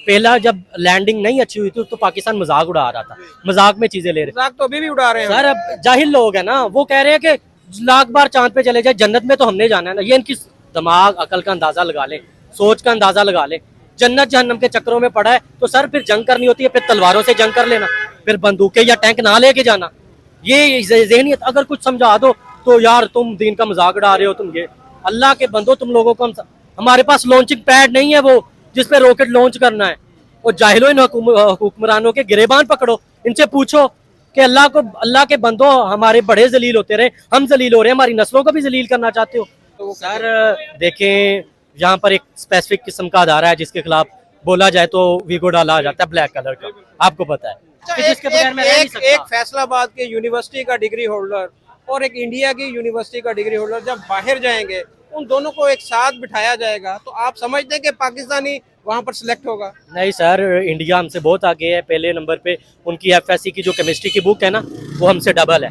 पहला जब लैंडिंग नहीं अच्छी हुई थी तो पाकिस्तान मजाक उड़ा रहा था, मजाक में चीजें ले रहे मजाक तो अभी भी उड़ा रहे हैं सर। अब जाहिल लोग है ना, वो कह रहे हैं कि लाख बार चांद पे चले जाए, जन्नत में तो हमने जाना है ना। ये इनकी दिमाग अकल का अंदाजा लगा ले, सोच का अंदाजा लगा ले। जन्नत जहन्नम के चक्करों में पड़ा है तो सर फिर जंग करनी होती है, फिर तलवारों से जंग कर लेना, फिर बंदूकें या टैंक ना लेके जाना। ये ज़हनियत अगर कुछ समझा दो तो यार तुम दीन का मजाक उड़ा रहे हो, तुम ये अल्लाह के बंदो, तुम लोगों को हमारे पास लॉन्चिंग पैड नहीं है वो जिसपे रॉकेट लॉन्च करना है। और जाहिलो इन हुक्मरानों के गिरेबान पकड़ो, इनसे पूछो कि अल्लाह के बंदो हमारे बड़े जलील होते रहे, हम जलील हो रहे हैं, हमारी नस्लों को भी जलील करना चाहते हो। तो सर देखें, यहाँ पर एक स्पेसिफिक किस्म का अदारा है जिसके खिलाफ बोला जाए तो वीगो डाला जाता है ब्लैक कलर का, आपको पता है कि जिसके बगैर मैं रह नहीं सकता। एक फैसलाबाद के यूनिवर्सिटी का डिग्री होल्डर और एक इंडिया की यूनिवर्सिटी का डिग्री होल्डर जब बाहर जाएंगे, उन दोनों को एक साथ बिठाया जाएगा तो आप समझते हैं कि पाकिस्तानी वहां पर सिलेक्ट होगा? नहीं सर, इंडिया हमसे बहुत आगे है। पहले नंबर पे उनकी एफएससी की जो केमिस्ट्री की बुक है ना, वो हमसे डबल है।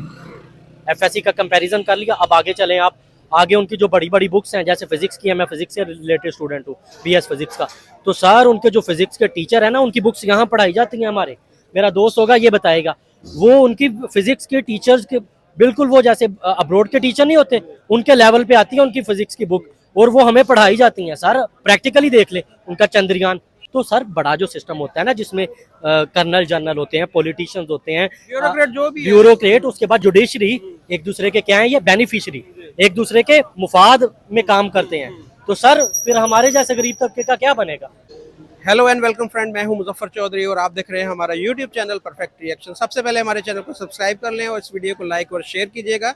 एफएससी का कंपैरिजन कर लिया, अब आगे चलें आप। आगे उनकी जो बड़ी बड़ी बुक्स हैं, जैसे फिजिक्स की है, मैं फिजिक्स से रिलेटेड स्टूडेंट हूँ, बीएस फिजिक्स का, तो सर उनके जो फिजिक्स के टीचर है ना, उनकी बुक्स यहाँ पढ़ाई जाती हैं। हमारे मेरा दोस्त होगा ये बताएगा, वो उनकी फिजिक्स के टीचर्स के बिल्कुल वो जैसे अब्रोड के टीचर नहीं होते, उनके लेवल पे आती है उनकी फिजिक्स की बुक, और वो हमें पढ़ाई जाती हैं। सर प्रैक्टिकली देख ले उनका चंद्रयान। तो सर बड़ा जो सिस्टम होता है ना, जिसमें कर्नल जनरल होते हैं, पॉलिटिशियंस होते हैं, ब्यूरोक्रेट जो भी है, ब्यूरोक्रेट, उसके बाद जुडिशरी, एक दूसरे के क्या है, ये बेनिफिशरी, एक दूसरे के मुफाद में काम करते हैं। तो सर फिर हमारे जैसे गरीब तबके का क्या बनेगा। हेलो एंड वेलकम फ्रेंड, मैं हूं मुजफ्फर चौधरी और आप देख रहे हैं हमारा यूट्यूब चैनल परफेक्ट रिएक्शन। सबसे पहले हमारे चैनल को सब्सक्राइब कर लें और इस वीडियो को लाइक और शेयर कीजिएगा।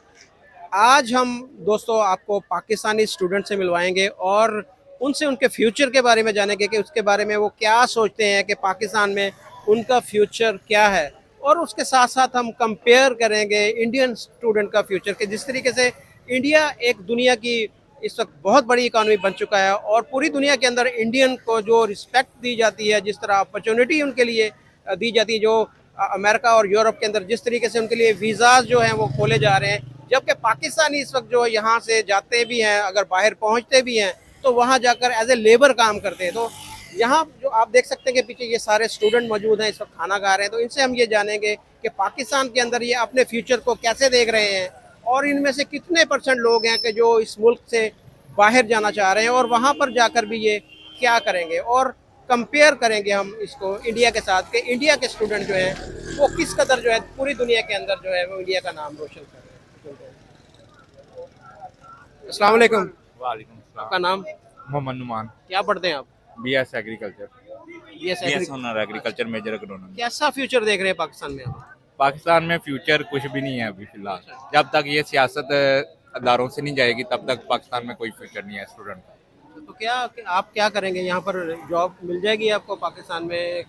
आज हम दोस्तों आपको पाकिस्तानी स्टूडेंट से मिलवाएंगे और उनसे उनके फ्यूचर के बारे में जानेंगे कि उसके बारे में वो क्या सोचते हैं कि पाकिस्तान में उनका फ्यूचर क्या है, और उसके साथ साथ हम कंपेयर करेंगे इंडियन स्टूडेंट का फ्यूचर के जिस तरीके से इंडिया एक दुनिया की इस वक्त बहुत बड़ी इकॉनमी बन चुका है और पूरी दुनिया के अंदर इंडियन को जो रिस्पेक्ट दी जाती है, जिस तरह अपॉर्चुनिटी उनके लिए दी जाती है, जो अमेरिका और यूरोप के अंदर जिस तरीके से उनके लिए वीज़ाज जो हैं वो खोले जा रहे हैं, जबकि पाकिस्तानी इस वक्त जो यहाँ से जाते भी हैं, अगर बाहर पहुँचते भी हैं तो वहाँ जाकर एज ए लेबर काम करते हैं। तो यहाँ जो आप देख सकते हैं कि पीछे ये सारे स्टूडेंट मौजूद हैं, इस वक्त खाना खा रहे हैं, तो इनसे हम ये जानेंगे कि पाकिस्तान के अंदर ये अपने फ्यूचर को कैसे देख रहे हैं और इनमें से कितने % लोग हैं कि जो इस मुल्क से बाहर जाना चाह रहे हैं और वहाँ पर जाकर भी ये क्या करेंगे, और कंपेयर करेंगे हम इसको इंडिया के साथ कि इंडिया के स्टूडेंट जो हैं वो किस कदर जो है पूरी दुनिया के अंदर जो है वो इंडिया का नाम रोशन कर रहे हैं। अस्सलाम वालेकुम। वालेकुम सलाम। आपका नाम? मोहम्मद नुमान। क्या पढ़ते हैं आप? BS agriculture. BS honour agriculture major agronomy. कैसा फ्यूचर देख रहे हैं पाकिस्तान में आप? पाकिस्तान में फ्यूचर कुछ भी नहीं है अभी फिलहाल। जब तक ये सियासत अदारों से नहीं जाएगी तब तक पाकिस्तान में कोई फ्यूचर नहीं है स्टूडेंट का। तो क्या आप क्या करेंगे? यहाँ पर जॉब मिल जाएगी आपको पाकिस्तान में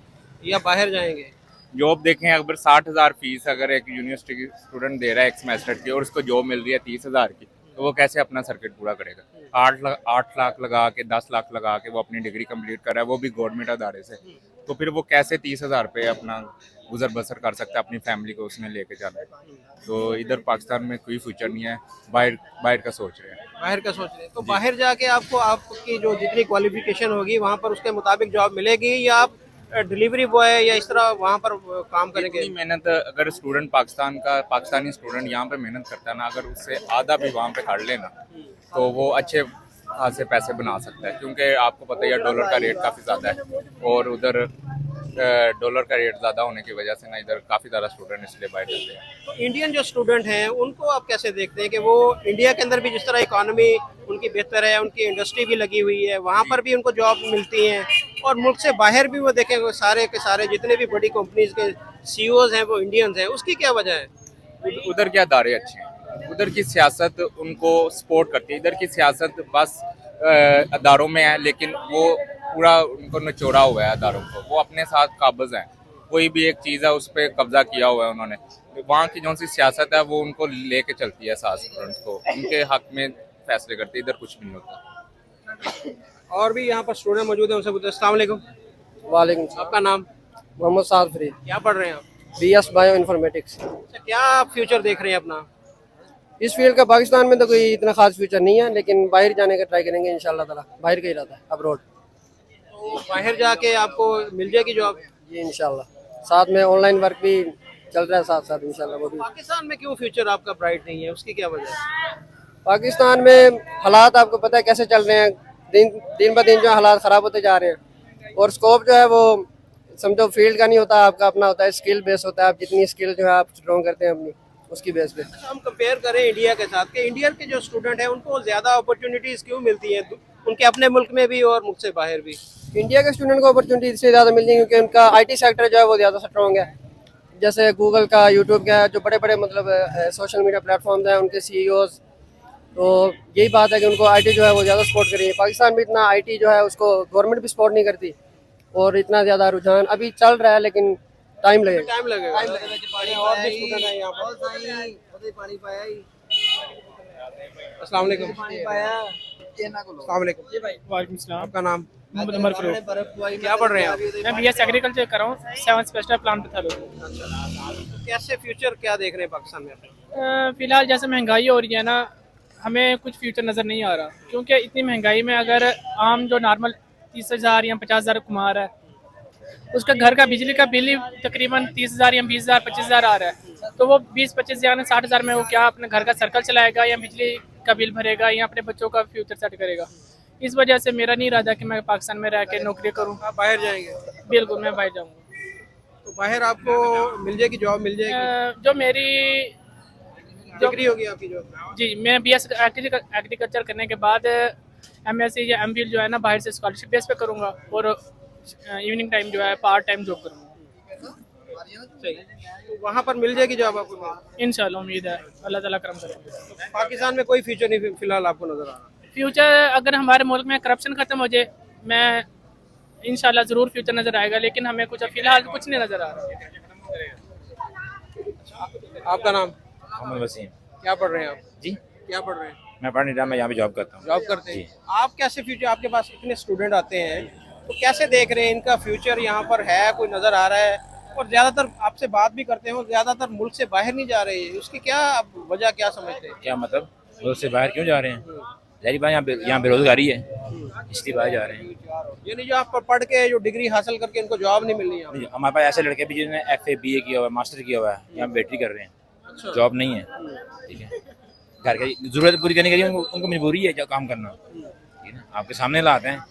या बाहर जाएंगे? जॉब देखें, अगर 60,000 फीस अगर एक यूनिवर्सिटी स्टूडेंट दे रहा है एक सेमेस्टर की और उसको जॉब मिल रही है 30,000 की, तो वो कैसे अपना सर्किट पूरा करेगा? 8 लाख लगा के 10 लाख लगा के वो अपनी डिग्री कंप्लीट कर रहा है, वो भी गवर्नमेंट अदारे से, तो फिर वो कैसे 30,000 पे अपना गुजर बसर कर सकता है, अपनी फैमिली को उसमें लेके जाना है? तो इधर पाकिस्तान में कोई फ्यूचर नहीं है, बाहर का सोच रहे हैं। बाहर का सोच रहे हैं तो बाहर जाके आपको आपकी जो जितनी क्वालिफिकेशन होगी वहाँ पर उसके मुताबिक जॉब मिलेगी, या आप डिलीवरी बॉय या इस तरह वहाँ पर काम करेंगे? इतनी मेहनत अगर स्टूडेंट पाकिस्तानी स्टूडेंट यहाँ पे मेहनत करता है ना, अगर उससे आधा भी वहाँ पे कर लेना तो वो अच्छे खासे पैसे बना सकता है, क्योंकि आपको पता ही है डॉलर का रेट काफ़ी ज़्यादा है और उधर डॉलर का रेट ज़्यादा होने की वजह से ना इधर काफ़ी ज़्यादा स्टूडेंट इसलिए बाहर जाते हैं। तो इंडियन जो स्टूडेंट हैं उनको आप कैसे देखते हैं कि वो इंडिया के अंदर भी जिस तरह इकोनॉमी उनकी बेहतर है, उनकी इंडस्ट्री भी लगी हुई है, वहाँ पर भी उनको जॉब मिलती हैं, और मुल्क से बाहर भी वो देखें सारे के सारे जितने भी बड़ी कंपनीज के सीईओज हैं वो इंडियंस हैं, उसकी क्या वजह है? उधर के अदारे अच्छे हैं, उधर की सियासत उनको सपोर्ट करती है। इधर की सियासत बस अदारों में है, लेकिन वो पूरा उनको निचोड़ा हुआ है अदारों को, वो अपने साथ काबिज हैं, कोई भी एक चीज़ है उस पर कब्जा किया हुआ है उन्होंने। वहाँ की जो सी सियासत है वो उनको लेके चलती है, साथ स्टूडेंट्स को उनके हक में फैसले करती है, इधर कुछ भी नहीं होता। और भी यहाँ पर स्टूडेंट मौजूद है, उनसे पूछते हैं। अस्सलाम वालेकुम। वालेकुम सलाम। आपका नाम? मोहम्मद साद फरीद, क्या पढ़ रहे हैं आप? BS bioinformatics. अच्छा, क्या फ्यूचर देख रहे हैं अपना? इस फील्ड का पाकिस्तान में तो कोई इतना खास फ्यूचर नहीं है, लेकिन बाहर जाने का ट्राई करेंगे इंशाल्लाह ताला। बाहर का इरादा है, अब्रॉड। तो बाहर जाके आपको मिल जाएगी जॉब? जी इंशाल्लाह। साथ में ऑनलाइन वर्क भी चल रहा है साथ साथ इंशाल्लाह वो भी। पाकिस्तान में क्यों फ्यूचर आपका ब्राइट नहीं है, उसकी क्या वजह है? पाकिस्तान में हालात आपको पता है कैसे चल रहे हैं, दिन ब दिन जो हालात ख़राब होते जा रहे हैं। और स्कोप जो है वो समझो फील्ड का नहीं होता, आपका अपना होता है, स्किल बेस होता है। आप जितनी स्किल जो है आप स्ट्रॉन्ग करते हैं अपनी, उसकी बेस पे। अच्छा, हम कंपेयर करें इंडिया के साथ कि इंडिया के जो स्टूडेंट हैं उनको ज़्यादा अपॉर्चुनिटीज़ क्यों मिलती हैं उनके अपने मुल्क में भी और मुल्क से बाहर भी? इंडिया के स्टूडेंट को अपॉर्चुनिटी इससे ज़्यादा मिलती है क्योंकि उनका आईटी सेक्टर जो है वो ज़्यादा स्ट्रॉन्ग है। जैसे गूगल का, यूट्यूब का, जो बड़े बड़े मतलब सोशल मीडिया प्लेटफॉर्म्स हैं उनके सीईओज, तो यही बात है कि उनको आईटी जो है वो ज़्यादा सपोर्ट करी है। पाकिस्तान में इतना आईटी जो है उसको गवर्नमेंट भी सपोर्ट नहीं करती और इतना ज़्यादा रुझान अभी चल रहा है, लेकिन टाइम लगेगा। टाइम लगेगा। और भी स्टूडेंट हैं यहाँ पर। अस्सलाम वालेकुम। अस्सलाम वालेकुम। वालेकुम सलाम। आपका नाम? मोहम्मद उमर फरूक। क्या पढ़ रहे हैं आप? मैं बीएस एग्रीकल्चर कर रहा हूँ, 7th सेमेस्टर प्लान पे था लोग। कैसे फ्यूचर क्या देख रहे हैं पाकिस्तान में अपने? फिलहाल जैसे महंगाई हो रही है ना, हमें कुछ फ्यूचर नज़र नहीं आ रहा, क्योंकि इतनी महंगाई में अगर आम जो नॉर्मल 30,000 या 50,000 कमा रहा है, उसका घर का बिजली का बिल ही तकरीबन 30,000 या 20,000 25,000 आ रहा है, तो वो 20-25 या 60,000 में वो क्या अपने घर का सर्कल चलाएगा या बिजली का बिल भरेगा या अपने बच्चों का फ्यूचर सेट करेगा। इस वजह से मेरा नहीं इरादा कि मैं पाकिस्तान में रह के नौकरी करूँ। आप बाहर जाएंगे? बिल्कुल मैं बाहर जाऊँगा। तो बाहर आपको मिल जाएगी जॉब? मिल जाएगी? जो मेरी डिग्री होगी आपकी जो? जी, मैं बीएस एग्रीकल्चर करने के बाद एमएससी या एमफिल जो है ना बाहर से स्कॉलरशिप बेस पे करूँगा और इवनिंग टाइम जो है पार्ट टाइम जॉब करूँगा। सही। तो वहाँ पर मिल जाएगी जॉब आपको? इंशाल्लाह उम्मीद है, अल्लाह ताला करम करेंगे। तो पाकिस्तान में कोई फ्यूचर नहीं फिलहाल आपको नजर आ रहा? फ्यूचर अगर हमारे मुल्क में करप्शन खत्म हो जाए, मैं इंशाल्लाह ज़रूर फ्यूचर नज़र आएगा, लेकिन हमें कुछ फिलहाल कुछ नहीं नज़र आ रहा। आपका नाम? मोहम्मद वसीम। क्या पढ़ रहे हैं आप? जी, क्या पढ़ रहे हैं? मैं पढ़ नहीं रहा, मैं यहाँ पे जॉब करता हूँ। जॉब करते हैं? जी। आप कैसे फ्यूचर, आपके पास इतने स्टूडेंट आते हैं तो कैसे देख रहे हैं इनका फ्यूचर यहाँ पर है, कोई नज़र आ रहा है? और ज़्यादातर आपसे बात भी करते हैं, ज़्यादातर मुल्क से बाहर नहीं जा रहे हैं, उसकी क्या वजह क्या समझते हैं? क्या मतलब मुल्क से बाहर क्यों जा रहे हैं? जारी बात यहाँ बेरोजगारी है, इसलिए बाहर जा रहे हैं। यानी जो आप पढ़ के जो डिग्री हासिल करके इनको जॉब नहीं मिल रही है? हमारे पास ऐसे लड़के भी जिन्होंने FA BA किया हुआ है, मास्टर किया हुआ है, यहाँ बेटरी कर रहे हैं, जॉब नहीं है। ठीक है, घर की जरूरत पूरी करने के लिए उनको मजबूरी है काम करना। ठीक है, आपके सामने लाते हैं।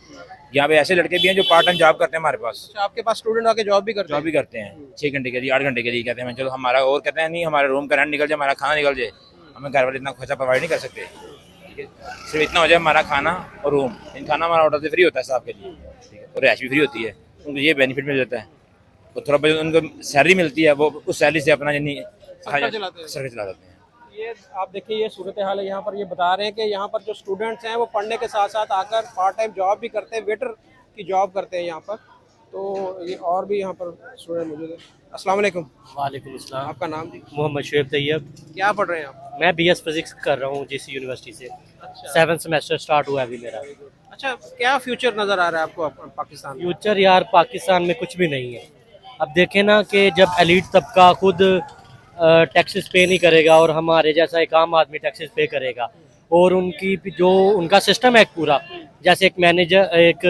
यहाँ पे ऐसे लड़के भी हैं जो पार्ट टाइम जॉब करते हैं हमारे पास। अच्छा, आपके पास स्टूडेंट आके जॉब भी करते हैं? जॉब भी करते हैं 6 घंटे के लिए, 8 घंटे के लिए कहते हैं चलो हमारा, और कहते हैं नहीं हमारा रूम का रेंट निकल जाए, हमारा खाना निकल जाए, हमें घर वाले इतना खर्चा प्रोवाइड नहीं कर सकते। ठीक है, सिर्फ इतना हो जाए हमारा खाना और रूम, खाना हमारा ऑर्डर से फ्री होता है साहब के लिए। ठीक है, और रैश भी फ्री होती है, उनको ये बेनिफिट मिल जाता है। और थोड़ा बहुत उनको सैलरी मिलती है, वो उस सैलरी से अपना सर्कल चलाते हैं। सर्कल चला देते हैं। ये आप देखिए, ये सूरत हाल है यहाँ पर। ये बता रहे हैं कि यहाँ पर जो स्टूडेंट्स हैं वो पढ़ने के साथ साथ आकर पार्ट टाइम जॉब भी करते हैं, वेटर की जॉब करते हैं यहाँ पर। तो ये और भी यहाँ पर स्टूडेंट मौजूद है। अस्सलाम वालेकुम। वालेकुम अस्सलाम। आपका नाम जी? मोहम्मद शुएब तैयब। क्या पढ़ रहे हैं आप? मैं BS फिजिक्स कर रहा हूँ JC यूनिवर्सिटी से। 7th सेमेस्टर स्टार्ट हुआ है अभी मेरा। अच्छा, क्या फ्यूचर नज़र आ रहा है आपको पाकिस्तान में? फ्यूचर यार पाकिस्तान में कुछ भी नहीं है। अब देखें ना कि जब एलीट तबका खुद टैक्सेस पे नहीं करेगा और हमारे जैसा एक आम आदमी टैक्सेस पे करेगा, और उनकी जो उनका सिस्टम है पूरा, जैसे एक मैनेजर, एक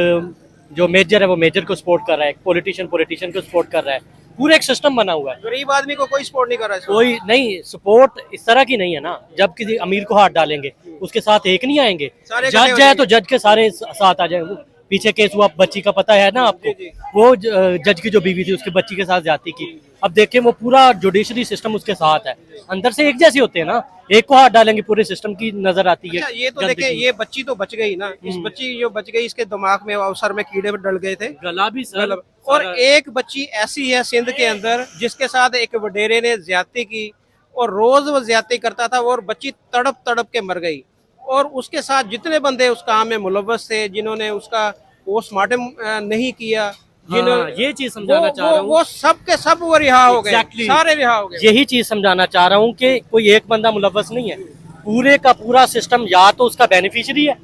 जो मेजर है वो मेजर को सपोर्ट कर रहा है, एक पॉलिटिशियन को सपोर्ट कर रहा है, पूरा एक सिस्टम बना हुआ है। गरीब आदमी को कोई सपोर्ट नहीं कर रहा है? कोई नहीं, सपोर्ट इस तरह की नहीं है ना। जब किसी अमीर को हाथ डालेंगे उसके साथ एक नहीं आएंगे, सारे इकट्ठे हो जज है तो जज के सारे साथ आ जाएंगे। पीछे केस हुआ बच्ची का, पता है ना आपको, जी। वो जज की जो बीवी थी उसके बच्ची के साथ जाती की। अब देखें वो पूरा जुडिशरी सिस्टम उसके साथ है, अंदर से एक जैसे होते हैं ना, एक को हाथ डालेंगे पूरे सिस्टम की नजर आती है। अच्छा, ये तो देखें, ये बच्ची तो बच गई ना, इस बच्ची जो बच गई इसके दिमाग में और सर में कीड़े डल गए थे, गला भी सर, और एक बच्ची ऐसी है सिंध के अंदर जिसके साथ एक वडेरे ने ज्यादती की और रोज वो ज्यादती करता था और बच्ची तड़प तड़प के मर गई। और उसके साथ जितने बंदे उस काम में मुलव्वस थे, जिन्होंने उसका पोस्टमार्टम नहीं किया, हाँ, ये चीज समझाना चाह रहा हूँ, वो सब के सब वो रिहा हो गए। Exactly. सारे रिहा हो गए। यही चीज समझाना चाह रहा हूँ कि कोई एक बंदा मुलव्वस नहीं है, पूरे का पूरा सिस्टम या तो उसका बेनिफिशियरी है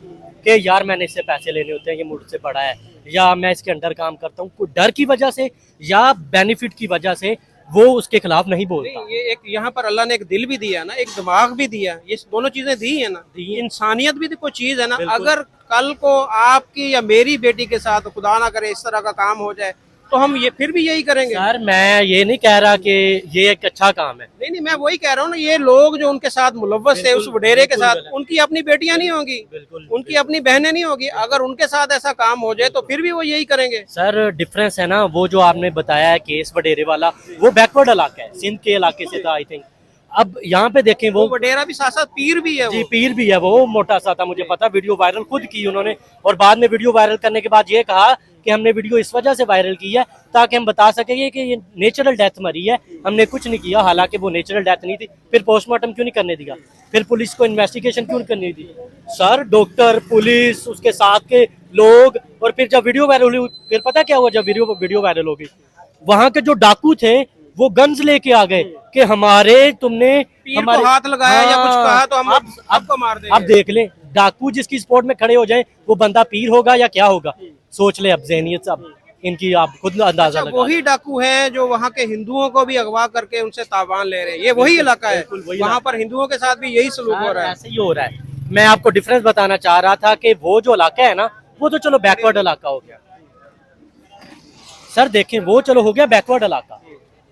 कि यार मैंने इससे पैसे लेने होते हैं, ये मुझसे बड़ा है, या मैं इसके अंडर काम करता हूँ, डर की वजह से या बेनिफिट की वजह से वो उसके खिलाफ नहीं बोलता। ये एक यहाँ पर अल्लाह ने एक दिल भी दिया ना, एक दिमाग भी दिया, ये दोनों चीजें दी है ना। इंसानियत भी तो कोई चीज है ना। अगर कल को आपकी या मेरी बेटी के साथ खुदा ना करे इस तरह का काम हो जाए तो हम ये फिर भी यही करेंगे। सर मैं ये नहीं कह रहा कि ये एक अच्छा काम है। नहीं, मैं वही कह रहा हूँ ना, ये लोग जो उनके साथ मुलव्वस थे उस वडेरे के साथ, उनकी अपनी बेटियां नहीं होंगी, उनकी अपनी बहनें नहीं होगी। अगर उनके साथ ऐसा काम हो जाए तो फिर भी वो यही करेंगे। सर डिफरेंस है ना, वो जो आपने बताया है केस वडेरे वाला, वो बैकवर्ड इलाका है, सिंध के इलाके से था आई थिंक। अब यहाँ पे देखें वो वडेरा भी साथ साथ पीर भी है, जी वो पीर भी है, वो मोटा सा था, मुझे पता, वीडियो वायरल खुद की उन्होंने। और बाद में वीडियो वायरल करने के बाद ये कहा कि हमने वीडियो इस वजह से वायरल की है ताकि हम बता सकेंगे कि ये नेचुरल डेथ मरी है, हमने कुछ नहीं किया, हालांकि वो नेचुरल डेथ नहीं थी। फिर पोस्टमार्टम क्यों नहीं करने दिया, फिर पुलिस को इन्वेस्टिगेशन क्यों करने दी? सर डॉक्टर, पुलिस, उसके साथ के लोग, और फिर जब वीडियो वायरल हुई फिर पता क्या हुआ? जब वीडियो वायरल हो गई, वहाँ के जो डाकू थे वो गन्स लेके आ गए कि हमारे तुमने पीर को हाथ लगाया या कुछ कहा तो हम आपको मार देंगे। अब देख ले, डाकू जिसकी स्पोर्ट में खड़े हो जाए वो बंदा पीर होगा या क्या होगा? सोच ले अब ज़हनियत अब इनकी, आप खुद अंदाजा लगा। वही डाकू है जो वहाँ के हिंदुओं को भी अगवा करके उनसे तावान ले रहे हैं, ये वही इलाका है, वहाँ पर हिंदुओं के साथ भी यही सलूक हो रहा है। ऐसे ही हो रहा है। मैं आपको डिफरेंस बताना चाह रहा था कि वो जो इलाका है ना, वो तो चलो बैकवर्ड इलाका हो गया सर, देखें वो चलो हो गया बैकवर्ड इलाका।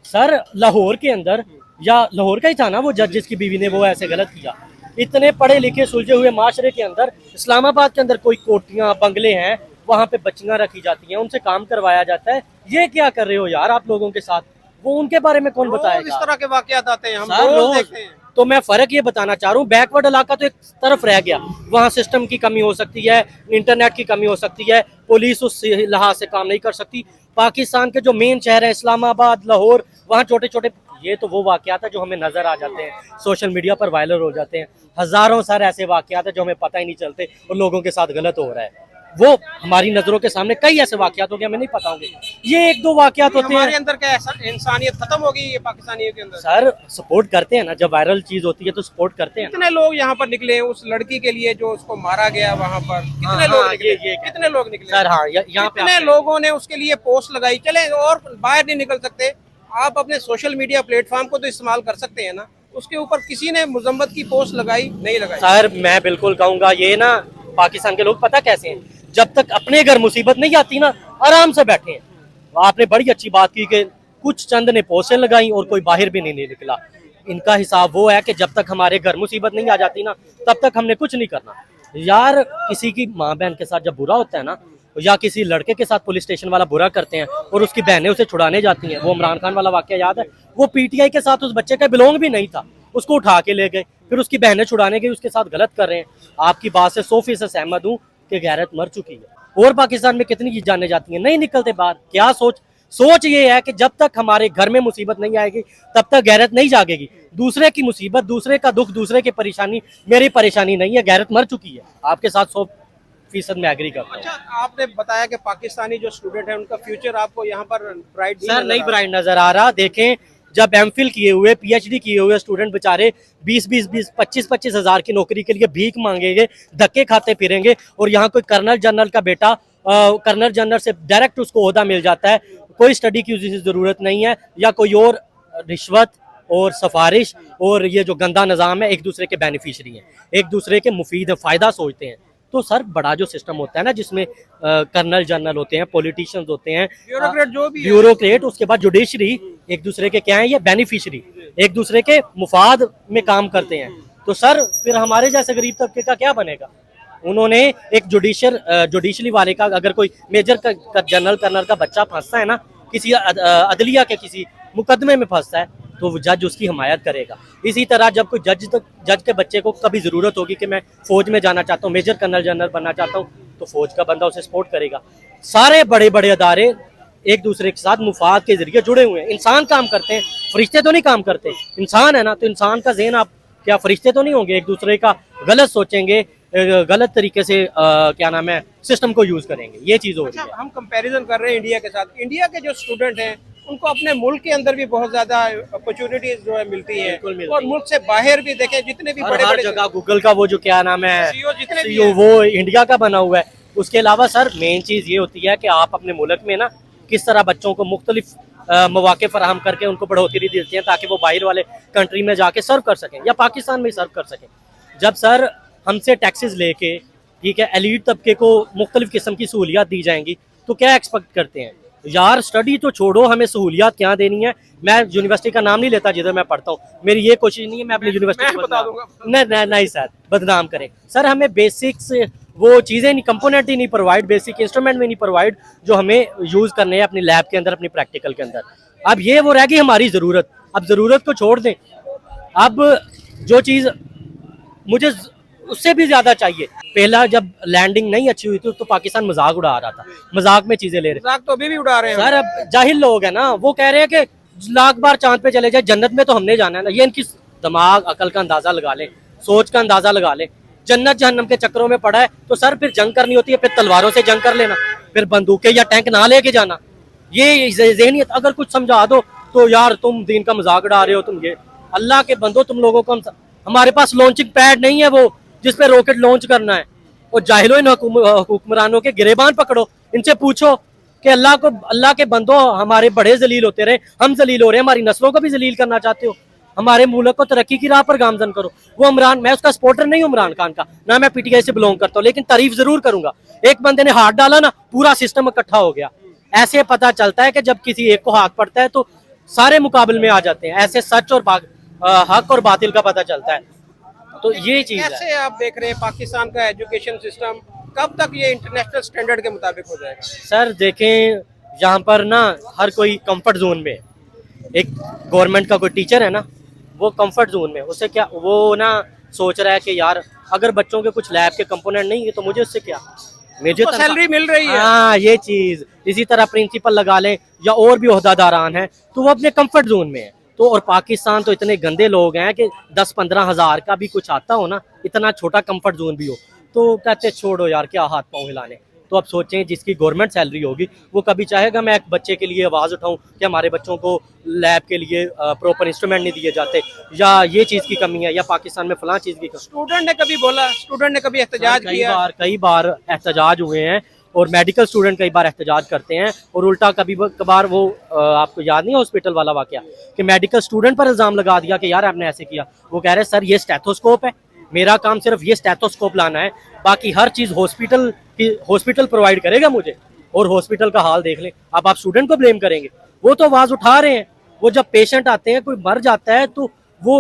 सर लाहौर के अंदर, या लाहौर का ही था ना वो जज जिसकी बीवी ने वो ऐसे गलत किया, इतने पढ़े लिखे सुलझे हुए माशरे के अंदर, इस्लामाबाद के अंदर कोई कोठियां बंगले हैं, वहां पे बच्चियां रखी जाती हैं, उनसे काम करवाया जाता है। ये क्या कर रहे हो यार आप लोगों के साथ? वो उनके बारे में कौन बताएगा? इस तरह के वाकयात आते हैं, हम सर, रोज रोज। देखते हैं। तो मैं फर्क ये बताना चाह रहा हूँ, बैकवर्ड इलाका तो एक तरफ रह गया, वहाँ सिस्टम की कमी हो सकती है, इंटरनेट की कमी हो सकती है, पुलिस उस लिहाज से काम नहीं कर सकती। पाकिस्तान के जो मेन शहर है इस्लामाबाद, लाहौर, वहाँ छोटे छोटे, ये तो वो वाकयात है जो हमें नजर आ जाते हैं, सोशल मीडिया पर वायरल हो जाते हैं। हजारों सर ऐसे वाकयात है जो हमें पता ही नहीं चलते और लोगों के साथ गलत हो रहा है। वो हमारी नजरों के सामने कई ऐसे वाकयात हो गए, हमें नहीं पता होंगे। ये एक दो वाकयात होते हमारे हैं अंदर क्या इंसानियत खत्म हो गई है पाकिस्तानियों के अंदर। सर, सपोर्ट करते हैं ना, जब वायरल चीज होती है तो सपोर्ट करते हैं। कितने लोग यहाँ पर निकले उस लड़की के लिए जो उसको मारा गया वहाँ पर, कितने लोग निकले, कितने लोग निकले सर? हाँ, यहाँ पे कितने लोगों ने उसके लिए पोस्ट लगाई। चले और बाहर नहीं निकल सकते, आप अपने सोशल मीडिया प्लेटफॉर्म को तो इस्तेमाल कर सकते हैं ना, उसके ऊपर किसी ने मुजम्मत की पोस्ट लगाई नहीं लगाई? सर मैं बिल्कुल कहूंगा, ये ना पाकिस्तान के लोग पता कैसे हैं, जब तक अपने घर मुसीबत नहीं आती ना आराम से बैठे हैं। आपने बड़ी अच्छी बात की कि कुछ चंद ने पोस्टें लगाई और कोई बाहर भी नहीं निकला। इनका हिसाब वो है कि जब तक हमारे घर मुसीबत नहीं आ जाती ना, तब तक हमने कुछ नहीं करना। यार किसी की माँ बहन के साथ जब बुरा होता है ना, या किसी लड़के के साथ पुलिस स्टेशन वाला बुरा करते हैं और उसकी बहनें उसे छुड़ाने जाती हैं, वो इमरान खान वाला वाकया याद है? वो पीटीआई के साथ उस बच्चे का बिलोंग भी नहीं था, उसको उठा के ले गए, फिर उसकी बहनें छुड़ाने गई, उसके साथ गलत कर रहे हैं। आपकी बात से 100% सहमत हूँ कि गैरत मर चुकी है। और पाकिस्तान में कितनी चीज जाने जाती हैं, नहीं निकलते बाहर। क्या सोच ये है कि जब तक हमारे घर में मुसीबत नहीं आएगी तब तक गैरत नहीं जागेगी। दूसरे की मुसीबत, दूसरे का दुख, दूसरे की परेशानी मेरी परेशानी नहीं है, गैरत मर चुकी है। आपके साथ 100% में एग्री करता हूँ। अच्छा, आपने बताया कि पाकिस्तानी जो स्टूडेंट है उनका फ्यूचर आपको यहाँ पर ब्राइट सर नहीं ब्राइट नजर आ रहा। देखें, जब एमफिल किए हुए, पीएचडी किए हुए स्टूडेंट बेचारे 20-20, 25-25 हजार की नौकरी के लिए भीख मांगेंगे, धक्के खाते फिरेंगे, और यहाँ कोई कर्नल जनरल का बेटा कर्नल जनरल से डायरेक्ट उसको ओहदा मिल जाता है, कोई स्टडी की उसकी जरूरत नहीं है, या कोई और रिश्वत और सिफारिश और ये जो गंदा निज़ाम है, एक दूसरे के बेनिफिशरी हैं, एक दूसरे के मुफीद है, फ़ायदा सोचते हैं। तो सर बड़ा जो सिस्टम होता है ना, जिसमें कर्नल जनरल होते हैं, पॉलिटिशियंस होते हैं, ब्यूरोक्रेट जो भी ब्यूरोक्रेट, उसके बाद जुडिशरी, एक दूसरे के क्या है, ये बेनिफिशरी, एक दूसरे के मुफाद में काम करते हैं। तो सर फिर हमारे जैसे गरीब तबके का क्या बनेगा? उन्होंने एक जुडिशरी वाले का, अगर कोई मेजर जनरल कर्नल का बच्चा फंसता है ना, किसी अदलिया के किसी मुकदमे में फंसता है, तो वो जज उसकी हिमायत करेगा। इसी तरह जब कोई जज के बच्चे को कभी ज़रूरत होगी कि मैं फ़ौज में जाना चाहता हूँ, मेजर कर्नल जनरल बनना चाहता हूँ, तो फ़ौज का बंदा उसे सपोर्ट करेगा। सारे बड़े बड़े अदारे एक दूसरे के साथ मुफाद के जरिए जुड़े हुए हैं। इंसान काम करते हैं, फरिश्ते तो नहीं काम करते। इंसान है ना, तो इंसान का ज़हन, आप क्या फरिश्ते तो नहीं होंगे? एक दूसरे का गलत सोचेंगे, गलत तरीके से क्या नाम है, सिस्टम को यूज़ करेंगे। ये चीज़ हो रही है। हम कंपैरिजन कर रहे हैं इंडिया के साथ। इंडिया के जो स्टूडेंट हैं उनको अपने मुल्क के अंदर भी बहुत ज्यादा अपॉर्चुनिटीज जो है मिलती है, और मुल्क से बाहर भी देखें जितने भी बड़े बड़े जगह गूगल का वो जो क्या नाम है CEO जितने भी CEO, वो इंडिया का बना हुआ है। उसके अलावा सर मेन चीज़ ये होती है कि आप अपने मुल्क में ना किस तरह बच्चों को मुख्तलिफ मौके फराहम करके उनको बढ़ोतरी देते हैं, ताकि वो बाहर वाले कंट्री में जाके सर्व कर सकें या पाकिस्तान में सर्व कर सकें। जब सर हमसे टैक्सेस लेके ठीक है, एलीट तबके को मुख्तलिफ किस्म की सहूलियात दी जाएंगी, तो क्या एक्सपेक्ट करते हैं यार? स्टडी तो छोड़ो, हमें सहूलियात क्या देनी है। मैं यूनिवर्सिटी का नाम नहीं लेता जिधर मैं पढ़ता हूँ, मेरी ये कोशिश नहीं है मैं अपनी यूनिवर्सिटी को बता दूंगा। नहीं सर, बदनाम करें सर। हमें बेसिक्स वो चीज़ें नहीं, कंपोनेंट ही नहीं प्रोवाइड, बेसिक इंस्ट्रूमेंट में नहीं प्रोवाइड जो हमें यूज़ करने हैं अपनी लैब के अंदर, अपनी प्रैक्टिकल के अंदर। अब ये वो रह गई हमारी ज़रूरत, अब ज़रूरत को छोड़ दें। अब जो चीज़ मुझे उससे भी ज़्यादा चाहिए, पहला जब लैंडिंग नहीं अच्छी हुई थी तो पाकिस्तान मजाक उड़ा रहा था, मजाक में चीज़ें ले रहे मजाक तो अभी भी उड़ा रहे हैं सर। अब जाहिल लोग हैं ना, वो कह रहे हैं कि लाख बार चांद पे चले जाए, जन्नत में तो हमने जाना है ना। ये इनकी दिमाग अकल का अंदाजा लगा लें, सोच का अंदाजा लगा लें। जन्नत जहन्नम के चक्करों में पड़ा है तो सर फिर जंग करनी होती है, फिर तलवारों से जंग कर लेना, फिर बंदूकें या टैंक ना लेके जाना। ये ज़हनियत अगर कुछ समझा दो तो यार तुम दीन का मजाक उड़ा रहे हो, तुम ये अल्लाह के बंदो, तुम लोगों को हमारे पास लॉन्चिंग पैड नहीं है वो जिसपे रॉकेट लॉन्च करना है। और जाहिलो इन हुक्मरानों के गिरेबान पकड़ो, इनसे पूछो कि अल्लाह के बंदो, हमारे बड़े जलील होते रहे, हम जलील हो रहे हैं, हमारी नस्लों को भी जलील करना चाहते हो, हमारे मुल्क को तरक्की की राह पर गामजन करो। वो इमरान, मैं उसका सपोर्टर नहीं हूँ इमरान खान का, ना मैं पीटीआई से बिलोंग करता हूँ, लेकिन तारीफ जरूर करूंगा। एक बंदे ने हाथ डाला ना, पूरा सिस्टम इकट्ठा हो गया। ऐसे पता चलता है कि जब किसी एक को हाथ पड़ता है तो सारे मुकाबले में आ जाते हैं। ऐसे सच और हक और बातिल का पता चलता है। तो ये चीज है। कैसे आप देख रहे हैं पाकिस्तान का एजुकेशन सिस्टम, कब तक ये इंटरनेशनल स्टैंडर्ड के मुताबिक हो जाएगा? सर देखें, यहाँ पर ना हर कोई कंफर्ट जोन में है। एक गवर्नमेंट का कोई टीचर है ना, वो कंफर्ट जोन में, उससे क्या, वो ना सोच रहा है कि यार अगर बच्चों के कुछ लैब के कंपोनेंट नहीं है तो मुझे उससे क्या, मुझे तो सैलरी मिल रही है। हाँ, ये चीज। इसी तरह प्रिंसिपल लगा लें या और भी ओहदादारान हैं तो वो अपने कंफर्ट जोन में है। तो और पाकिस्तान तो इतने गंदे लोग हैं कि 10-15 हज़ार का भी कुछ आता हो ना, इतना छोटा कंफर्ट जोन भी हो तो कहते छोड़ो यार क्या हाथ पाँव हिलाने। तो अब सोचें, जिसकी गवर्नमेंट सैलरी होगी वो कभी चाहेगा मैं एक बच्चे के लिए आवाज़ उठाऊं कि हमारे बच्चों को लैब के लिए प्रॉपर इंस्ट्रूमेंट नहीं दिए जाते, या ये चीज़ की कमी है, या पाकिस्तान में फलां चीज़ की कमी। स्टूडेंट ने कभी बोला, स्टूडेंट ने कभी एहतजाज किया? कई बार एहतजाज हुए हैं, और मेडिकल स्टूडेंट कई बार एहतजाज करते हैं। और उल्टा कभी कभार वो आपको याद नहीं है हॉस्पिटल वाला वाकया कि मेडिकल स्टूडेंट पर इल्ज़ाम लगा दिया कि यार आपने ऐसे किया। वो कह रहे हैं सर ये स्टेथोस्कोप है, मेरा काम सिर्फ ये स्टेथोस्कोप लाना है, बाकी हर चीज़ हॉस्पिटल प्रोवाइड करेगा मुझे। और हॉस्पिटल का हाल देख लें। अब आप स्टूडेंट को ब्लेम करेंगे, वो तो आवाज़ उठा रहे हैं। वो जब पेशेंट आते हैं, कोई मर जाता है तो वो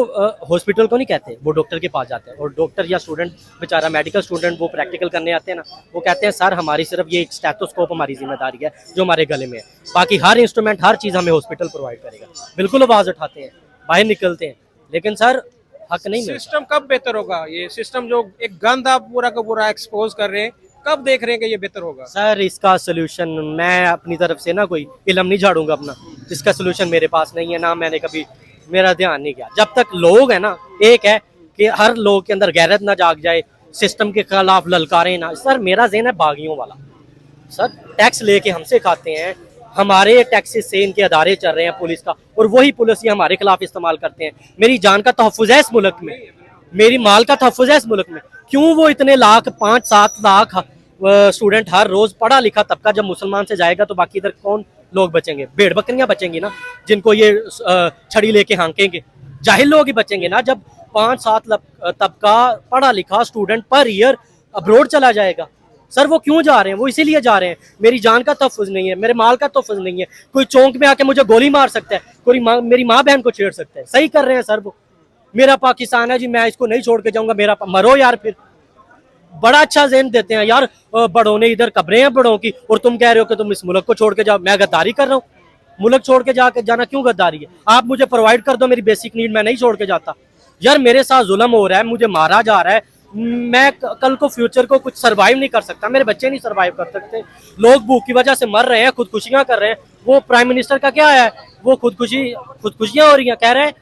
हॉस्पिटल को नहीं कहते, वो डॉक्टर के पास जाते हैं। और डॉक्टर या स्टूडेंट बेचारा मेडिकल स्टूडेंट वो प्रैक्टिकल करने आते हैं ना, वो कहते हैं सर हमारी सिर्फ ये एक स्टेथोस्कोप हमारी जिम्मेदारी है जो हमारे गले में है, बाकी हर इंस्ट्रूमेंट हर चीज़ हमें हॉस्पिटल प्रोवाइड करेगा। बिल्कुल आवाज़ उठाते हैं, बाहर निकलते हैं, लेकिन सर हक नहीं मिलता। सिस्टम कब बेहतर होगा? ये सिस्टम जो एक गंद आप पूरा का पूरा एक्सपोज कर रहे हैं, कब देख रहे हैं कि ये बेहतर होगा? सर इसका सोल्यूशन मैं अपनी तरफ से ना कोई इल्म नहीं झाड़ूंगा अपना, इसका सोल्यूशन मेरे पास नहीं है, ना मैंने कभी, मेरा ध्यान नहीं गया। जब तक लोग है ना, एक है कि हर लोग के अंदर गैरत ना जाग जाए, सिस्टम के खिलाफ ललकारें ना। सर मेरा ज़हन है बागियों वाला। सर टैक्स लेके हमसे खाते हैं, हमारे टैक्सेस से इनके अदारे चल रहे हैं पुलिस का, और वही पुलिस ये हमारे खिलाफ इस्तेमाल करते हैं। मेरी जान का तहफ़्फ़ुज़ है इस मुल्क में, मेरी माल का तहफ़्फ़ुज़ है इस मुल्क में। क्यों वो इतने लाख 5-7 लाख स्टूडेंट हर रोज़ पढ़ा लिखा तबका जब मुसलमान से जाएगा तो बाकी इधर कौन लोग बचेंगे? भेड़ बकरियां बचेंगी ना, जिनको ये छड़ी लेके हाँकेंगे। जाहिल लोग ही बचेंगे ना, जब 5-7 तबका पढ़ा लिखा स्टूडेंट पर ईयर अब्रोड चला जाएगा। सर वो क्यों जा रहे हैं? वो इसीलिए जा रहे हैं, मेरी जान का तहफ़्फ़ुज़ नहीं है, मेरे माल का तहफ़्फ़ुज़ नहीं है। कोई चौंक में आके मुझे गोली मार सकता है, कोई मेरी माँ बहन को छेड़ सकता है। सही कर रहे हैं सर वो। मेरा पाकिस्तान है जी, मैं इसको नहीं छोड़ के जाऊंगा, मेरा मरो यार। फिर बड़ा अच्छा ज़हन देते हैं यार, बड़ों ने इधर कब्रें हैं बड़ों की, और तुम कह रहे हो कि तुम इस मुल्क को छोड़ के जाओ। मैं गद्दारी कर रहा हूँ? मुल्क छोड़ के जाना क्यों गद्दारी है? आप मुझे प्रोवाइड कर दो मेरी बेसिक नीड, मैं नहीं छोड़ के जाता। यार मेरे साथ जुल्म हो रहा है, मुझे मारा जा रहा है, मैं कल को फ्यूचर को कुछ सर्वाइव नहीं कर सकता, मेरे बच्चे नहीं सर्वाइव कर सकते, लोग भूख की वजह से मर रहे हैं, खुदकुशियां कर रहे हैं। वो प्राइम मिनिस्टर का क्या है, वो खुदकुशियां हो रही हैं, कह रहे हैं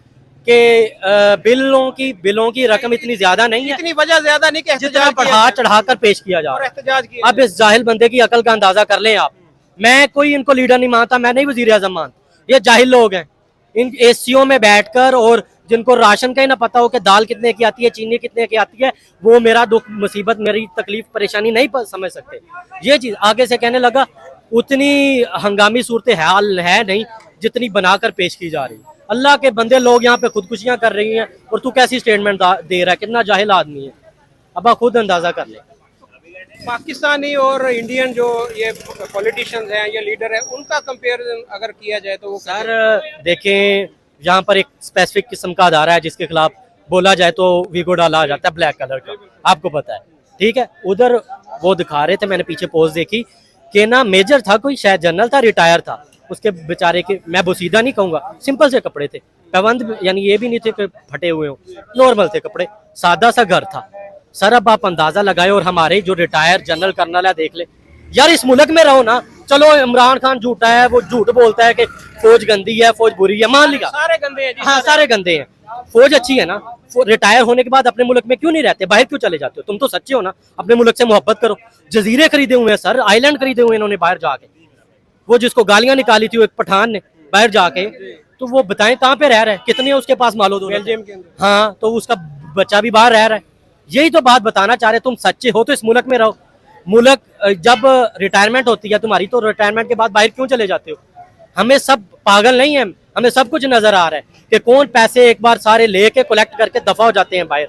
कि बिलों की रकम इतनी ज्यादा नहीं है, इतनी वजह ज्यादा नहीं कि जितना बढ़ा चढ़ाकर पेश किया जा और रहा एहतजाज है। किया अब इस जाहिल बंदे की अकल का अंदाजा कर लें आप। मैं कोई इनको लीडर नहीं मानता, मैं नहीं वजीर आज़म मानता, ये जाहिल लोग हैं। इन एसीओ में बैठकर, और जिनको राशन का ही ना पता हो कि दाल कितने की आती है, चीनी कितने की आती है, वो मेरा दुख मुसीबत, मेरी तकलीफ परेशानी नहीं समझ सकते। ये चीज़ आगे से कहने लगा, उतनी हंगामी सूरत हाल है नहीं जितनी बनाकर पेश की जा रही। अल्लाह के बंदे, लोग यहाँ पे खुदकुशियां कर रही हैं और तू कैसी स्टेटमेंट दे रहा है? कितना जाहिल आदमी है, अब आप खुद अंदाजा कर ले। पाकिस्तानी और इंडियन जो ये पॉलिटिशियंस हैं, ये लीडर है, उनका कंपैरिजन अगर किया जाए तो वो सर देखें, यहाँ पर एक स्पेसिफिक किस्म का अदारा है जिसके खिलाफ बोला जाए तो वीगो डाला जाता है ब्लैक कलर का, आपको पता है, ठीक है। उधर वो दिखा रहे थे, मैंने पीछे पोस्ट देखी कि ना मेजर था कोई, शायद जनरल था, रिटायर था, उसके बेचारे के, मैं बोसीदा नहीं कहूँगा, सिंपल से कपड़े थे, पैबंद यानी ये भी नहीं थे कि फटे हुए हों, नॉर्मल थे कपड़े, सादा सा घर था। सर अब आप अंदाजा लगाए, और हमारे जो रिटायर जनरल कर्नल है देख ले यार, इस मुल्क में रहो ना। चलो इमरान खान झूठा है, वो झूठ बोलता है कि फौज गंदी है, फौज बुरी है, मान लिया, सारे गंदे हैं जी। हाँ सारे गंदे हैं, फौज अच्छी है ना। रिटायर होने के बाद अपने मुल्क में क्यों नहीं रहते, बाहर क्यों चले जाते हो? तुम तो सच्चे हो ना, अपने मुल्क से मोहब्बत करो। जजीरे खरीदे हुए हैं सर, आइलैंड खरीदे हुए हैं इन्होंने बाहर जाके, वो जिसको गालियां निकाली थी वो एक पठान ने बाहर जाके, तो वो बताएं कहाँ पे रह रहा है, कितने उसके पास मालो दो, बेल्जियम के अंदर। हाँ, तो उसका बच्चा भी बाहर रह रहा है। यही तो बात बताना चाह रहे, तुम सच्चे हो तो इस मुल्क में रहो। मुल्क जब रिटायरमेंट होती है तुम्हारी, तो रिटायरमेंट के बाद बाहर क्यों चले जाते हो? हमें सब पागल नहीं है, हमें सब कुछ नजर आ रहा है कि कौन पैसे एक बार सारे लेके कलेक्ट करके दफा हो जाते हैं बाहर।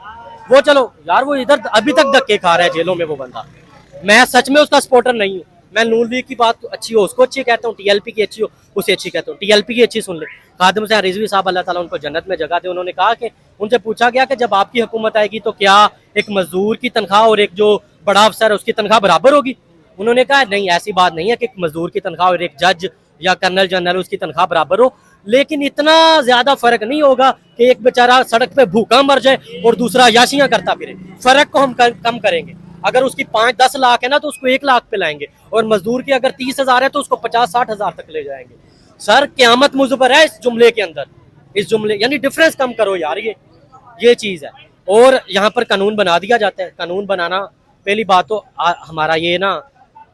वो चलो यार, वो इधर अभी तक धक्के खा रहा है जेलों में वो बंदा। मैं सच में उसका सपोर्टर नहीं हूँ, मैं नून लीग की बात अच्छी हो उसको अच्छी कहता हूँ, टीएलपी की अच्छी हो उसे अच्छी कहता हूँ। टीएलपी की अच्छी सुन ले, खादिम हुसैन रिजवी साहब अल्लाह ताला उनको जन्नत में जगह दे, उन्होंने कहा कि उनसे पूछा गया कि जब आपकी हुकूमत आएगी तो क्या एक मजदूर की तनख्वाह और एक जो बड़ा अफसर है उसकी तनख्वाह बराबर होगी? उन्होंने कहा नहीं, ऐसी बात नहीं है कि एक मजदूर की तनख्वाह और एक जज या कर्नल जनरल उसकी तनख्वाह बराबर हो, लेकिन इतना ज्यादा फर्क नहीं होगा कि एक बेचारा सड़क पे भूखा मर जाए और दूसरा याशियां करता फिरे। फर्क को हम कम करेंगे। अगर उसकी 5-10 लाख है ना तो उसको 1 लाख पे लाएंगे, और मजदूर की अगर 30,000 है तो उसको 50-60 हजार तक ले जाएंगे। सर क्यामत मुज़बर है इस जुमले के अंदर, इस जुमले यानी डिफरेंस कम करो यार, ये चीज है। और यहाँ पर कानून बना दिया जाता है। कानून बनाना, पहली बात तो हमारा ये ना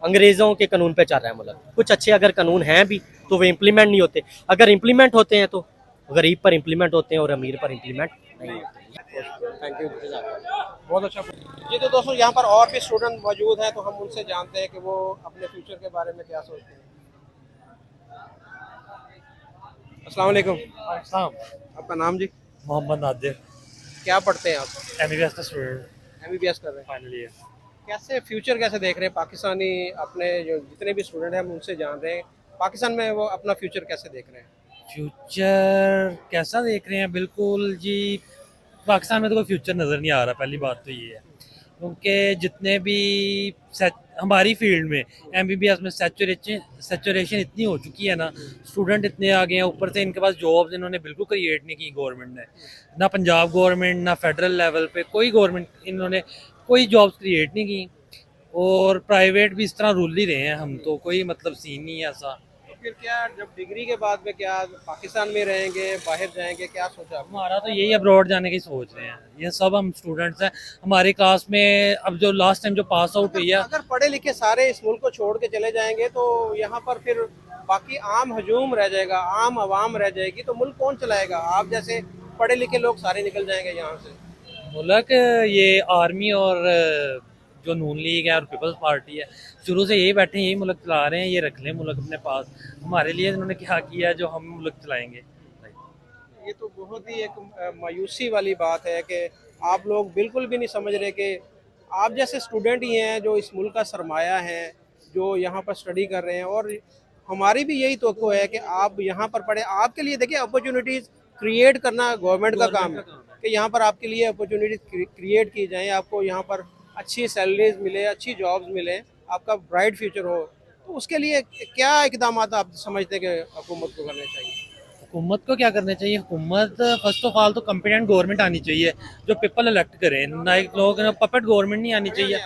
अंग्रेजों के कानून पे चल रहा है मुल्क। कुछ अच्छे अगर कानून हैं भी तो वो इम्प्लीमेंट नहीं होते, अगर इम्प्लीमेंट होते हैं तो गरीब पर इम्प्लीमेंट होते हैं और अमीर पर इम्प्लीमेंट नहीं होते। थैंक यू, बहुत अच्छा। जी तो दोस्तों, यहाँ पर और भी स्टूडेंट मौजूद हैं, तो हम उनसे जानते हैं कि वो अपने फ्यूचर के बारे में क्या सोचते हैं। अस्सलाम वालेकुम। आपका नाम जी? मोहम्मद नादिर, क्या पढ़ते हैं आप? एमबीबीएस का स्टूडेंट, एमबीबीएस कर रहे हैं, फाइनल ईयर। कैसे फ्यूचर कैसे देख रहे हैं? पाकिस्तानी अपने जो जितने भी स्टूडेंट हैं हम उनसे जान रहे हैं, पाकिस्तान में वो अपना फ्यूचर कैसे देख रहे हैं? फ्यूचर कैसा देख रहे हैं? बिल्कुल जी, पाकिस्तान में तो कोई फ्यूचर नज़र नहीं आ रहा। पहली बात तो ये है, क्योंकि जितने भी हमारी फील्ड में एमबीबीएस में सैचुरेशन इतनी हो चुकी है ना, स्टूडेंट इतने आ गए हैं, ऊपर से इनके पास जॉब्स इन्होंने बिल्कुल क्रिएट नहीं की गवर्नमेंट ने, ना पंजाब गवर्नमेंट ना फेडरल लेवल पे कोई गवर्नमेंट इन्होंने कोई जॉब्स क्रिएट नहीं की, और प्राइवेट भी इस तरह रूल ही रहे हैं। हम तो कोई मतलब सीन नहीं है ऐसा। तो फिर क्या जब डिग्री के बाद में क्या पाकिस्तान में रहेंगे, बाहर जाएंगे, क्या सोचा आपने? हमारा तो यही अब्रॉड जाने की सोच रहे हैं। ये सब हम स्टूडेंट्स हैं, हमारी क्लास में अब जो लास्ट टाइम जो पास आउट हुई है, अगर पढ़े लिखे सारे इस मुल्क को छोड़ के चले जाएंगे तो यहाँ पर फिर बाकी आम हजूम रह जाएगा, आम आवाम रह जाएगी, तो मुल्क कौन चलाएगा? आप जैसे पढ़े लिखे लोग सारे निकल जाएंगे यहाँ से। मुल्क ये आर्मी और जो नून लीग है और पीपल्स पार्टी है, शुरू से यही बैठे हैं, यही मुल्क चला रहे हैं, ये रख लें मुल्क अपने पास। हमारे लिए इन्होंने क्या किया जो हम मुल्क चलाएंगे? ये तो बहुत ही एक मायूसी वाली बात है कि आप लोग बिल्कुल भी नहीं समझ रहे कि आप जैसे स्टूडेंट ही हैं जो इस मुल्क का सरमाया है, जो यहाँ पर स्टडी कर रहे हैं, और हमारी भी यही तवक्को है कि आप यहाँ पर पढ़े। आपके लिए देखिए अपॉर्चुनिटीज़ क्रिएट करना गवर्नमेंट का काम है कि यहाँ पर आपके लिए अपॉर्चुनिटीज क्रिएट की जाएँ, आपको यहाँ पर अच्छी सैलरीज मिले, अच्छी जॉब्स मिले, आपका ब्राइट फ्यूचर हो। तो उसके लिए क्या इकदाम आप समझते हैं कि हुकूमत को करने चाहिए? हुकूमत को क्या करना चाहिए? हुकूमत फर्स्ट ऑफ ऑल तो कॉम्पिटेंट गवर्नमेंट आनी चाहिए जो पीपल इलेक्ट करें, ना एक लोग पपेट गवर्नमेंट नहीं आनी चाहिए।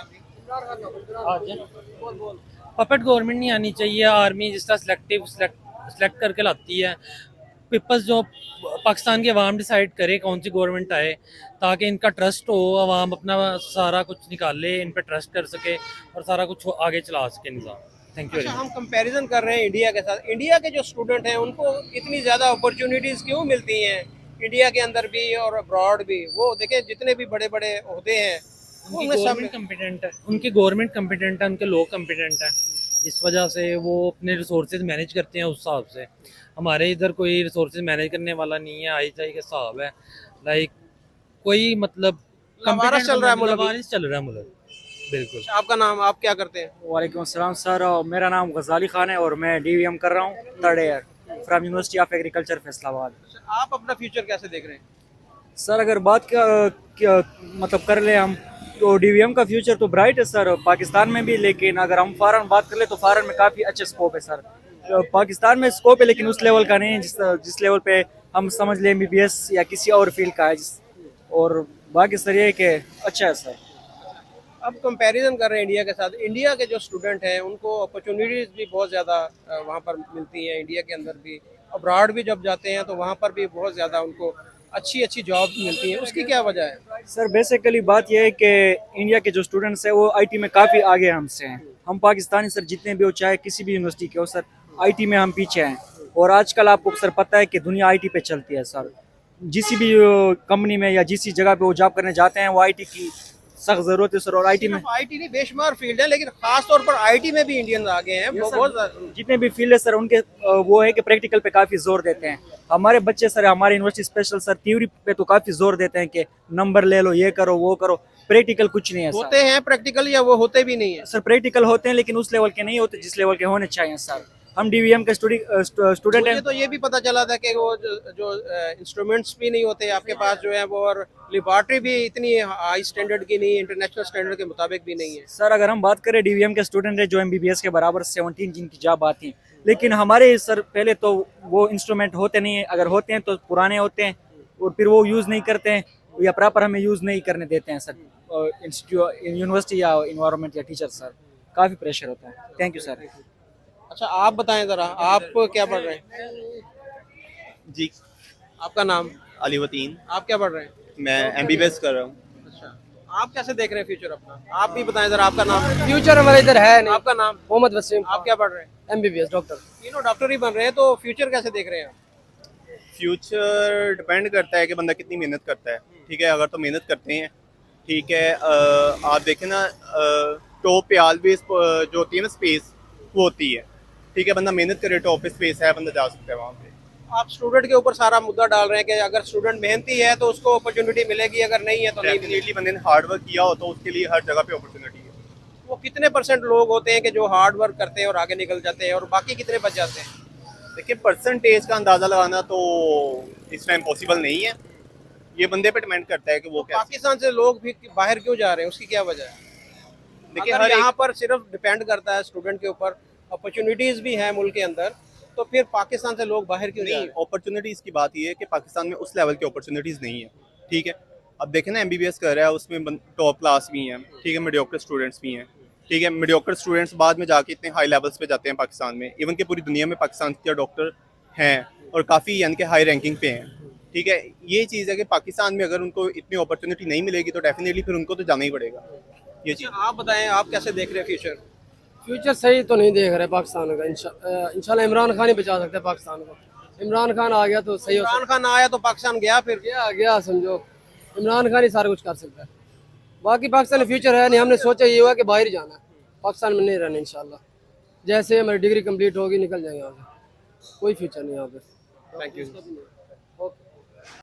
पपेट गवर्नमेंट नहीं आनी चाहिए। आर्मी जिस तरह सिलेक्ट करके लाती है, पीपल्स जो पाकिस्तान की अवाम डिसाइड करे कौन सी गवर्नमेंट आए, ताकि इनका ट्रस्ट हो, अवाम अपना सारा कुछ निकाले, इन पे ट्रस्ट कर सके और सारा कुछ आगे चला सके निज़ाम। Thank you. अच्छा, हम कंपैरिजन कर रहे हैं इंडिया के साथ। इंडिया के जो स्टूडेंट हैं उनको इतनी ज़्यादा अपॉर्चुनिटीज़ क्यों मिलती हैं इंडिया के अंदर भी और अब्रॉड भी? वो देखें जितने भी बड़े बड़े ओहदे हैं उनकी गवर्नमेंट कम्पिटेंट है, उनकी गवर्नमेंट कम्पिटेंट है, उनके लोग कम्पिटेंट हैं, इस वजह से वो अपने रिसोर्सेज मैनेज करते हैं उस हिसाब से। हमारे इधर कोई रिसोर्सेज मैनेज करने वाला नहीं है, आई जाई के हिसाब है, लाइक कोई मतलब लवारिस चल रहा है मुल्क। लवारिस चल रहा है मुल्क। बिल्कुल। आपका नाम, आप क्या करते हैं? वालेकुम अस्सलाम सर, मेरा नाम गजाली खान है और मैं डीवीएम कर रहा हूँ 3rd year from university of agriculture Faisalabad. आप अपना फ्यूचर कैसे देख रहे हैं? सर अगर बात क्या मतलब कर ले हम, तो डीवीएम का फ्यूचर तो ब्राइट है सर पाकिस्तान में भी, लेकिन अगर हम फॉरेन बात कर ले तो फॉरेन में काफ़ी अच्छे स्कोप है सर। पाकिस्तान में स्कोप है लेकिन उस लेवल का नहीं है जिस लेवल पे हम समझ लें एमबीबीएस या किसी और फील्ड का है और बाकी सर ये है कि अच्छा है सर। अब कंपैरिजन कर रहे हैं इंडिया के साथ, इंडिया के जो स्टूडेंट हैं उनको अपॉर्चुनिटीज़ भी बहुत ज़्यादा वहाँ पर मिलती हैं, इंडिया के अंदर भी, अब्रॉड भी जब जाते हैं तो वहाँ पर भी बहुत ज़्यादा उनको अच्छी अच्छी जॉब्स मिलती हैं। उसकी क्या वजह है? सर बेसिकली बात यह है कि इंडिया के जो स्टूडेंट्स हैं वो आईटी में काफ़ी आगे हमसे हैं। हम पाकिस्तानी सर जितने भी हो, चाहे किसी भी यूनिवर्सिटी के हो सर, आईटी में हम पीछे हैं। और आजकल आपको सर पता है कि दुनिया आईटी पे चलती है सर। जिस भी कंपनी में या जिस जगह पे वो जॉब करने जाते हैं वो आईटी की सख्त ज़रूरत है सर। और आईटी में आईटी नहीं, बेशुमार फील्ड है, लेकिन खास तौर पर आईटी में भी इंडियन आगे हैं बहुत। जितने भी फील्ड है सर उनके वो है कि प्रैक्टिकल पे काफ़ी जोर देते हैं। हमारे बच्चे सर, हमारे यूनिवर्सिटी स्पेशल सर थ्योरी पे तो काफ़ी जोर देते हैं कि नंबर ले लो, ये करो वो करो, प्रैक्टिकल कुछ नहीं है सर। होते हैं प्रैक्टिकल या वो होते भी नहीं है? सर प्रैक्टिकल होते हैं लेकिन उस लेवल के नहीं होते जिस लेवल के होने चाहिए सर। हम डीवीएम के स्टूडेंट हैं। तो ये भी पता चला था कि वो जो इंस्ट्रूमेंट्स भी नहीं होते आपके पास जो है वो, और लेबॉर्ट्री भी इतनी हाई स्टैंडर्ड की नहीं, इंटरनेशनल स्टैंडर्ड के मुताबिक भी नहीं है। सर अगर हम बात करें डीवीएम के स्टूडेंट है जो एमबीबीएस के बराबर 17 जिनकी जॉब आती है, लेकिन हमारे सर पहले तो वो इंस्ट्रूमेंट होते नहीं है, अगर होते हैं तो पुराने होते हैं और फिर वो यूज़ नहीं करते हैं या प्रॉपर हमें यूज़ नहीं करने देते हैं सर। इंस्टीट्यूट, यूनिवर्सिटी या इन्वायरमेंट या टीचर सर, काफ़ी प्रेशर होता है। Thank you sir. अच्छा आप बताएं ज़रा, आप क्या पढ़ रहे हैं? जी, आपका नाम? अलीवतीन। आप क्या पढ़ रहे हैं? मैं एमबीबीएस कर रहा हूँ। अच्छा, आप कैसे देख रहे हैं फ्यूचर अपना? आप भी बताएं ज़रा, आपका नाम? फ्यूचर हमारे इधर है नहीं। आपका नाम? मोहम्मद वसीम। आप क्या पढ़ रहे हैं? MBBS doctor. तीनों डॉक्टर ही बन रहे हैं, तो फ्यूचर कैसे देख रहे हैं? फ्यूचर डिपेंड करता है कि बंदा कितनी मेहनत करता है। ठीक है, अगर तो मेहनत करते हैं, ठीक है, आप देखें ना, टॉप पे ऑलवेज जो होती है ना स्पेस, वो होती है। ठीक है, बंदा मेहनत करे, टॉप पे स्पेस है, बंदा जा सकता है वहाँ पे। आप स्टूडेंट के ऊपर सारा मुद्दा डाल रहे हैं कि अगर स्टूडेंट मेहनती है तो उसको अपॉर्चुनिटी मिलेगी, अगर नहीं है तो नहीं मिलेगी। डेफिनेटली बंदे ने हार्ड वर्क किया हो तो उसके लिए हर जगह पे अपॉर्चुनिटी है। वो कितने % लोग होते हैं कि जो हार्ड वर्क करते हैं और आगे निकल जाते हैं, और बाकी कितने बच जाते हैं? देखिए, परसेंटेज का अंदाज़ा लगाना तो इस टाइम पॉसिबल नहीं है, ये बंदे पे डिपेंड करता है कि वो तो क्या। पाकिस्तान से लोग भी बाहर क्यों जा रहे हैं, उसकी क्या वजह है? देखिए, अगर हर यहाँ पर सिर्फ डिपेंड करता है स्टूडेंट के ऊपर, अपॉर्चुनिटीज भी हैं मुल्क के अंदर, तो फिर पाकिस्तान से लोग बाहर क्यों जा रहे नहीं, हैं? अपॉर्चुनिटीज़ की बात ये है कि पाकिस्तान में उस लेवल की अपॉर्चुनिटीज़ नहीं है। ठीक है, अब देखें ना, एमबीबीएस कर रहा है, उसमें टॉप क्लास भी हैं, ठीक है, मीडियोकर स्टूडेंट्स भी हैं। ठीक है, मीडियोकर स्टूडेंट्स बाद में जाके इतने हाई लेवल्स पे जाते हैं पाकिस्तान में, इवन कि पूरी दुनिया में पाकिस्तान के डॉक्टर हैं और काफ़ी यानी कि हाई रैंकिंग पे हैं। ठीक है, ये चीज़ है कि पाकिस्तान में अगर उनको इतनी अपॉर्चुनिटी नहीं मिलेगी तो डेफिनेटली फिर उनको तो जाना ही पड़ेगा। ये चीज़। आप बताएं, आप कैसे देख रहे हैं फ्यूचर? फ्यूचर सही तो नहीं देख रहे पाकिस्तान का। इंशाल्लाह इमरान खान ही बचा सकते हैं पाकिस्तान को। इमरान खान आ गया तो सही हो इमरान खान आया तो पाकिस्तान गया, फिर गया समझो। इमरान खान ही सारा कुछ कर सकता है, बाकी पाकिस्तान में फ्यूचर है नहीं। हमने सोचा ये हुआ कि बाहर ही जाना है, पाकिस्तान में नहीं रहना इंशाल्लाह। जैसे हमारी डिग्री कंप्लीट होगी निकल जाएंगे यहाँ से, कोई फ्यूचर नहीं यहाँ पे। Thank you.